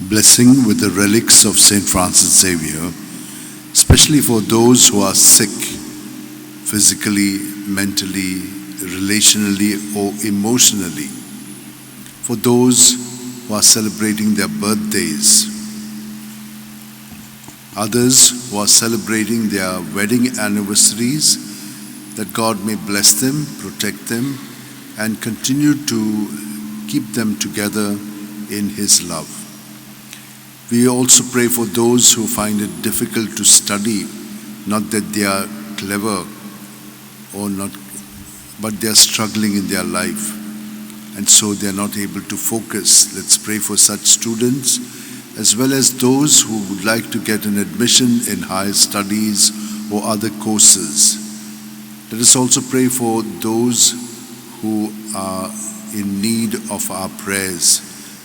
blessing with the relics of St. Francis Xavier, especially for those who are sick, physically, mentally, relationally, or emotionally, for those who are celebrating their birthdays, others who are celebrating their wedding anniversaries, that God may bless them, protect them, and continue to keep them together in His love. We also pray for those who find it difficult to study, not that they are clever or not, but they are struggling in their life, and so they are not able to focus. Let's pray for such students, as well as those who would like to get an admission in higher studies or other courses. Let us also pray for those who are in need of our prayers.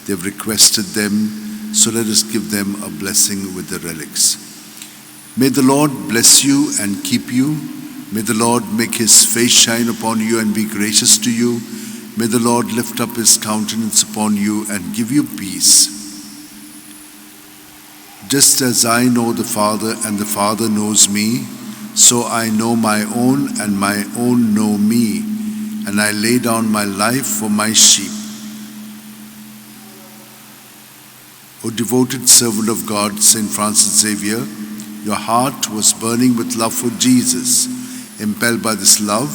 They've requested them, so let us give them a blessing with the relics. May the Lord bless you and keep you. May the Lord make His face shine upon you and be gracious to you. May the Lord lift up His countenance upon you and give you peace. Just as I know the Father and the Father knows me, so I know my own and my own know me, and I lay down my life for my sheep. O devoted servant of God, St. Francis Xavier, your heart was burning with love for Jesus. Impelled by this love,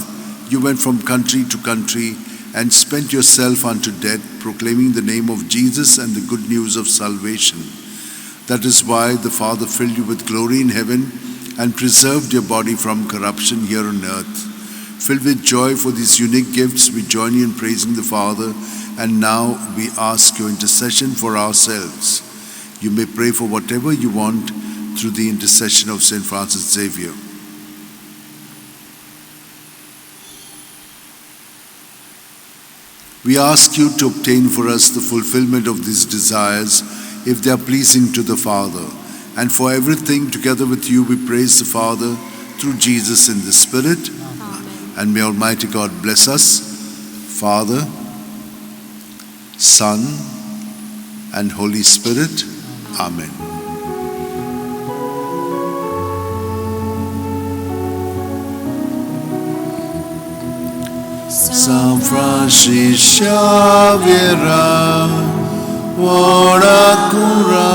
you went from country to country and spent yourself unto death, proclaiming the name of Jesus and the good news of salvation. That is why the Father filled you with glory in heaven and preserved your body from corruption here on earth. Filled with joy for these unique gifts, we join you in praising the Father, and now we ask your intercession for ourselves. You may pray for whatever you want through the intercession of St. Francis Xavier. We ask you to obtain for us the fulfillment of these desires, if they are pleasing to the Father. And for everything, together with you, we praise the Father through Jesus in the Spirit. Amen. And may Almighty God bless us, Father, Son, and Holy Spirit. Amen. San Francis Xavier, ora cura,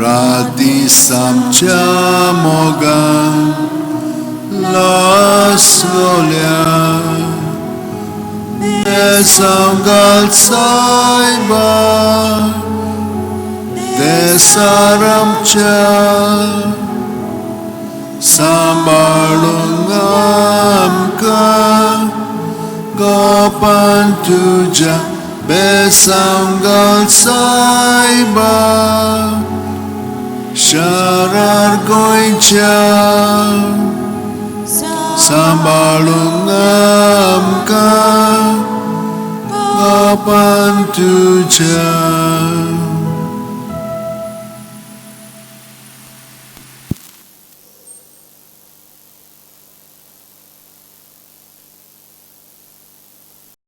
radi samcha moga, las gloria, desangal saiba, desaramcha, sambalungamka, gopan tuja, Besanggal saiba, syarar goica, sambalungamka, gopan tuja.